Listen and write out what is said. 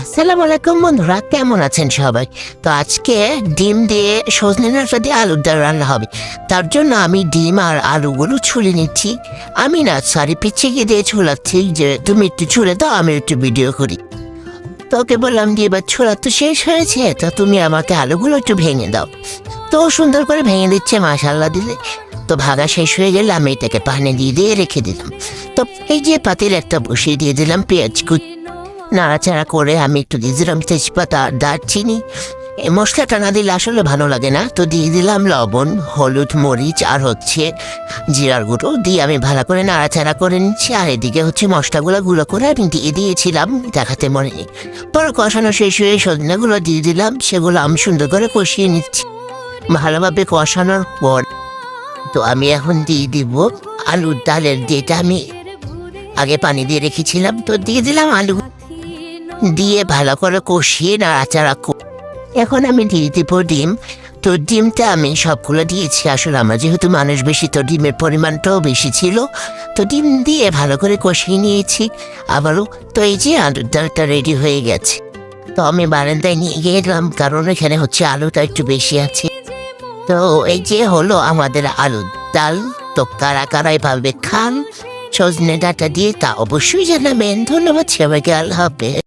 আসসালামু আলাইকুম বন্ধুরা, কেমন আছেন সবাই? তো আজকে ডিম দিয়ে সজনে ডাঁটা দিয়ে আলুর ডাল রান্না হবে। তার জন্য আমি ডিম আর আলুগুলো ছুলে নিচ্ছি। আমি না সরি পিছিয়ে দিয়ে ছুলাচ্ছি, যে তুমি একটু ছুলে দাও, আমি একটু ভিডিও করি। তোকে বললাম যে এবার ছোলা তো শেষ হয়েছে, তো তুমি আমাকে আলুগুলো একটু ভেঙে দাও। তো সুন্দর করে ভেঙে দিচ্ছে, মাশাল্লাহ দিলে। তো ভাগা শেষ হয়ে গেলে আমি এটাকে পানি দিয়ে রেখে দিলাম। তো এই যে পাতিল একটা বসিয়ে দিয়ে দিলাম, পেঁয়াজ কুচি নাড়াচাড়া করে আমি একটু দিয়ে দিলাম তেজপাতা, দারচিনি। এই মশলাটা না দিলে আসলে ভালো লাগে না, তো দিয়ে দিলাম লবণ, হলুদ, মরিচ আর জিরার গুঁড়ো দিয়ে আমি ভালো করে নাড়াচাড়া করে নিচ্ছি। আর এদিকে মশলাগুলো গুঁড়ো করে আমি দিয়ে দিয়েছিলাম, দেখাতে মনে নেই। পরে কষানো শেষ হয়ে সজনাগুলো দিয়ে দিলাম, সেগুলো আমি সুন্দর করে কষিয়ে নিচ্ছি। ভালোভাবে কষানোর পর তো আমি এখন দিয়ে দিব আলুর ডালের, যেটা আমি আগে পানি দিয়ে রেখেছিলাম। তো দিয়ে দিলাম আলু, দিয়ে ভালো করে কষিয়ে নাড়াচাড়া। এখন আমি দিয়ে দিব ডিম। তো ডিমটা আমি সবগুলো দিয়েছি, আসলে আমার যেহেতু মানুষ বেশি, তো ডিমের পরিমাণটাও বেশি ছিল। তো ডিম দিয়ে ভালো করে কষিয়ে নিয়েছি আবারও। তো এই যে আলুর ডালটা রেডি হয়ে গেছে। তো আমি বারান্দায় নিয়ে গেলাম, কারণ এখানে আলুটা একটু বেশি আছে। তো এই যে হলো আমাদের আলুর ডাল। তো কারা কারা এভাবে খান সজনে ডাঁটা দিয়ে, তা অবশ্যই জানাবেন। ধন্যবাদ সবাইকে, আল্লাহ হাফেজ।